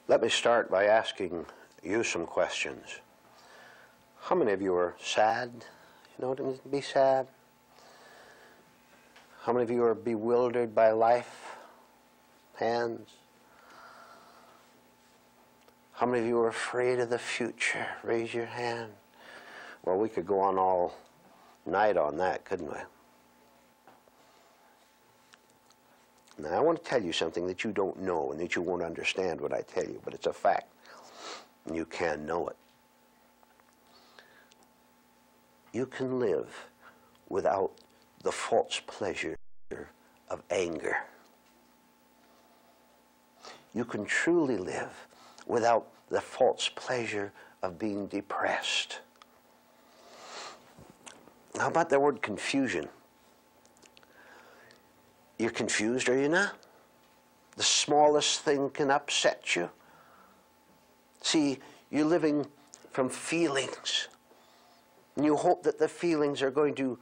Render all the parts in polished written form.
Let me start by asking you some questions. How many of you are sad? You know what it means to be sad? How many of you are bewildered by life? Hands. How many of you are afraid of the future? Raise your hand. Well, we could go on all night on that, couldn't we? Now, I want to tell you something that you don't know and that you won't understand when I tell you, but it's a fact, and you can know it. You can live without the false pleasure of anger. You can truly live without the false pleasure of being depressed. How about the word confusion? You're confused, are you not? The smallest thing can upset you. See, you're living from feelings. And you hope that the feelings are going to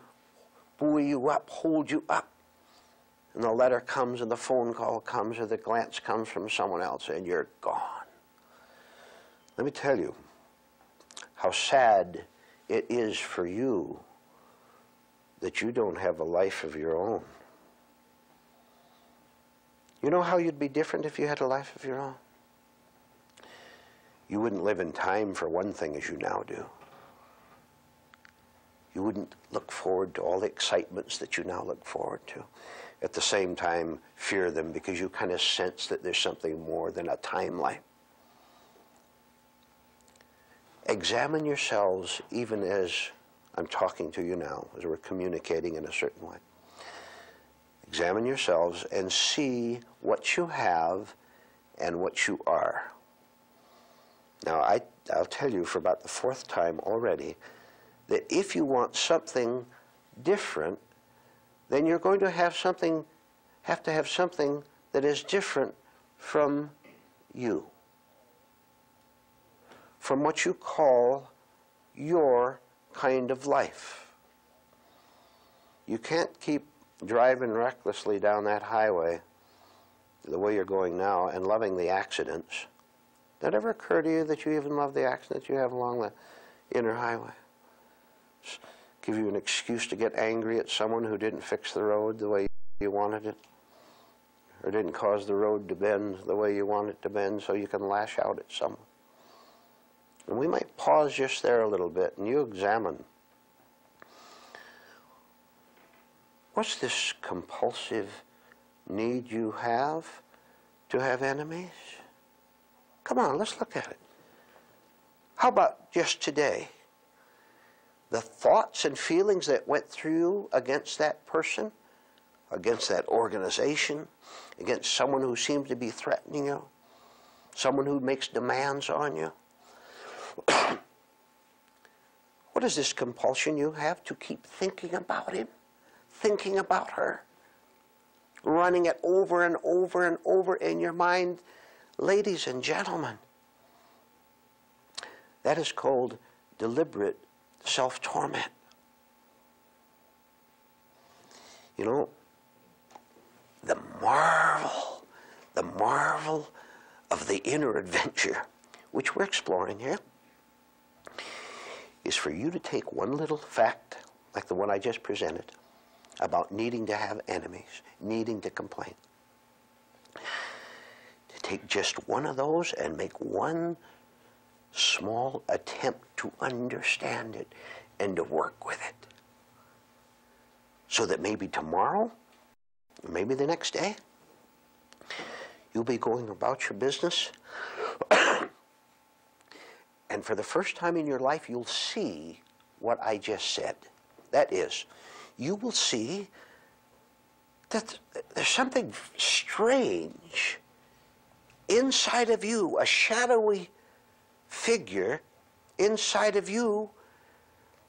buoy you up, hold you up. And the letter comes, and the phone call comes, or the glance comes from someone else, and you're gone. Let me tell you how sad it is for you that you don't have a life of your own. You know how you'd be different if you had a life of your own? You wouldn't live in time, for one thing, as you now do. You wouldn't look forward to all the excitements that you now look forward to. At the same time, fear them because you kind of sense that there's something more than a timeline. Examine yourselves even as I'm talking to you now, as we're communicating in a certain way. Examine yourselves and see what you have and what you are. Now, I'll tell you for about the fourth time already that if you want something different, then you're going to have to have something that is different from you, from what you call your kind of life. You can't keep driving recklessly down that highway the way you're going now and loving the accidents. Did it ever occur to you that you even love the accidents you have along the inner highway? Just give you an excuse to get angry at someone who didn't fix the road the way you wanted it, or didn't cause the road to bend the way you want it to bend, so you can lash out at someone. And we might pause just there a little bit and you examine, what's this compulsive need you have to have enemies? Come on, let's look at it. How about just today? The thoughts and feelings that went through you against that person, against that organization, against someone who seems to be threatening you, someone who makes demands on you. What is this compulsion you have to keep thinking about him, thinking about her, running it over and over and over in your mind? Ladies and gentlemen, that is called deliberate self-torment. You know, the marvel of the inner adventure, which we're exploring here, is for you to take one little fact, like the one I just presented, about needing to have enemies, needing to complain. To take just one of those and make one small attempt to understand it and to work with it. So that maybe tomorrow, or maybe the next day, you'll be going about your business and for the first time in your life, you'll see what I just said. That is, you will see that there's something strange inside of you, a shadowy figure inside of you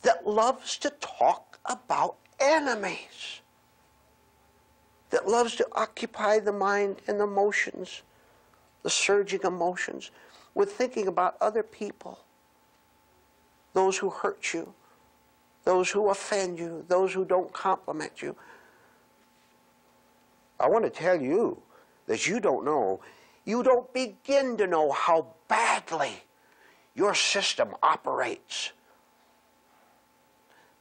that loves to talk about enemies, that loves to occupy the mind and the emotions, the surging emotions, with thinking about other people, those who hurt you, those who offend you, those who don't compliment you. I want to tell you that you don't know, You don't begin to know how badly your system operates.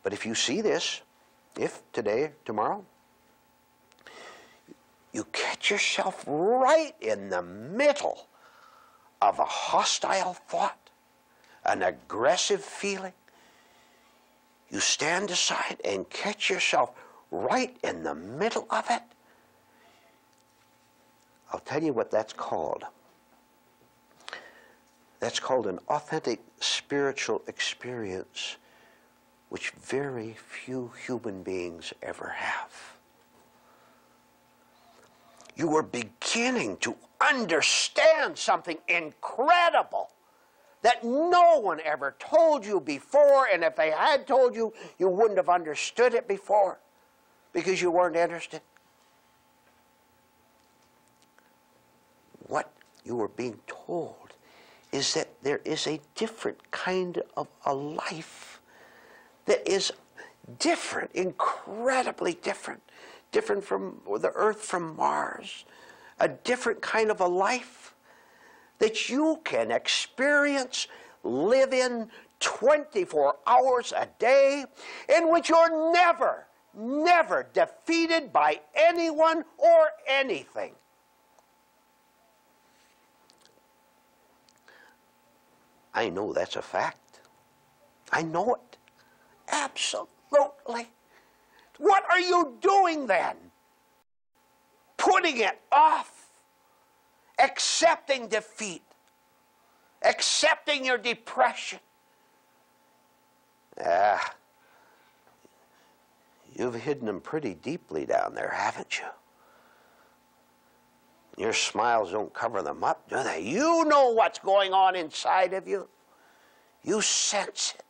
But if you see this, if today, tomorrow, you catch yourself right in the middle of a hostile thought, an aggressive feeling, you stand aside and catch yourself right in the middle of it, I'll tell you what that's called. That's called an authentic spiritual experience, which very few human beings ever have. You are beginning to understand something incredible that no one ever told you before, and if they had told you, you wouldn't have understood it before because you weren't interested. What you are being told is that there is a different kind of a life that is different, incredibly different. Different from the Earth from Mars. A different kind of a life that you can experience, live in 24 hours a day, in which you're never, never defeated by anyone or anything. I know that's a fact. I know it. Absolutely. What are you doing then? Putting it off. Accepting defeat. Accepting your depression. You've hidden them pretty deeply down there, haven't you? Your smiles don't cover them up, do they? You know what's going on inside of you. You sense it.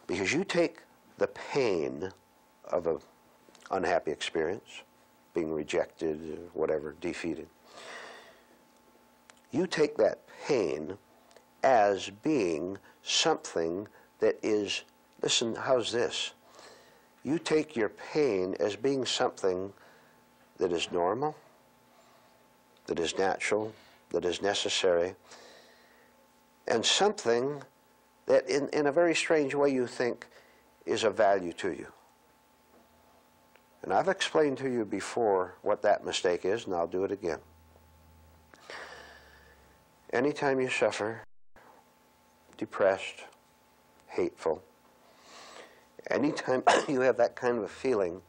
Because you take the pain of an unhappy experience, being rejected, whatever, defeated. You take that pain as being something that is, listen, how's this? You take your pain as being something that is normal, that is natural, that is necessary, and something that in a very strange way you think is of value to you. And I've explained to you before what that mistake is, and I'll do it again. Anytime you suffer, depressed, hateful, anytime you have that kind of a feeling,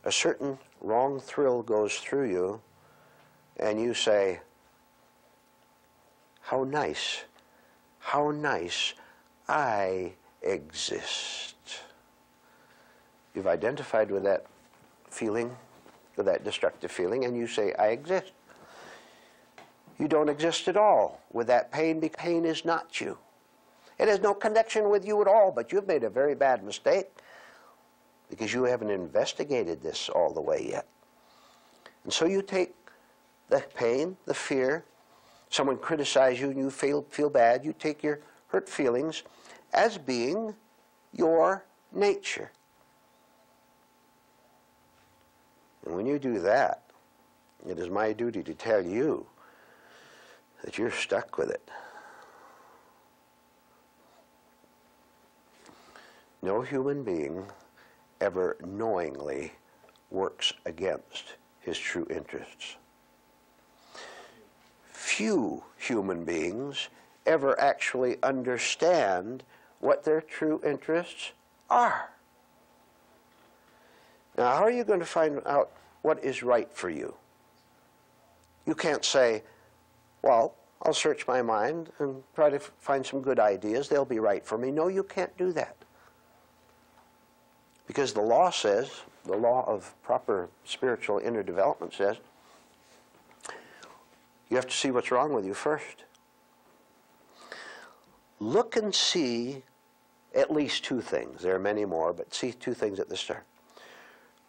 a certain wrong thrill goes through you, and you say, how nice I exist. You've identified with that feeling, with that destructive feeling, and you say, I exist. You don't exist at all with that pain, because pain is not you. It has no connection with you at all, but you've made a very bad mistake because you haven't investigated this all the way yet. And so you take the pain, the fear, someone criticizes you and you feel bad, you take your hurt feelings as being your nature. And when you do that, it is my duty to tell you that you're stuck with it. No human being ever knowingly works against his true interests. Few human beings ever actually understand what their true interests are. Now, how are you going to find out what is right for you? You can't say, well, I'll search my mind and try to find some good ideas. They'll be right for me. No, you can't do that. Because the law says, the law of proper spiritual inner development says, you have to see what's wrong with you first. Look and see at least two things. There are many more, but see two things at the start.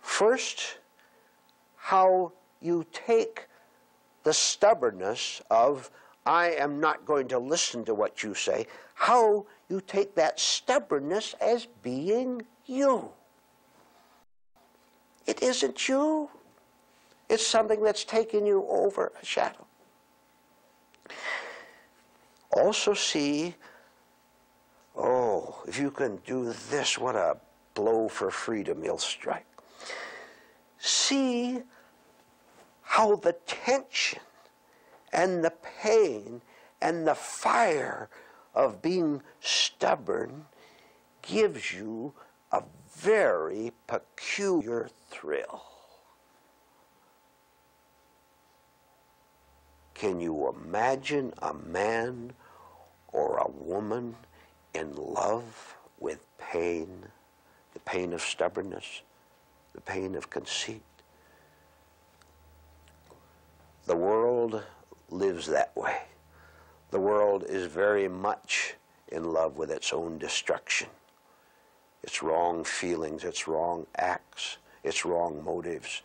First, how you take the stubbornness of, I am not going to listen to what you say, how you take that stubbornness as being you. It isn't you. It's something that's taken you over a shadow. Also see, oh, if you can do this, what a blow for freedom you'll strike. See how the tension and the pain and the fire of being stubborn gives you a very peculiar thrill. Can you imagine a man or a woman in love with pain? The pain of stubbornness, the pain of conceit. The world lives that way. The world is very much in love with its own destruction, its wrong feelings, its wrong acts, its wrong motives.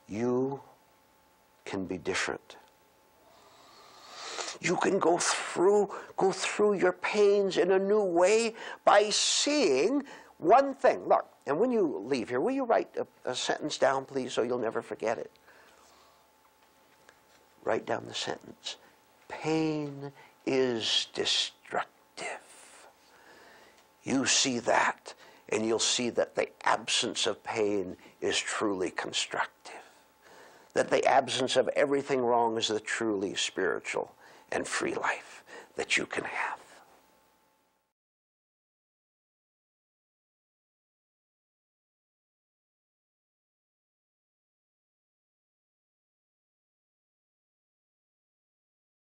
You can be different. You can go through your pains in a new way by seeing one thing. Look, and when you leave here, will you write a sentence down, please, so you'll never forget it? Write down the sentence. Pain is destructive. You see that, and you'll see that the absence of pain is truly constructive. That the absence of everything wrong is the truly spiritual and free life that you can have.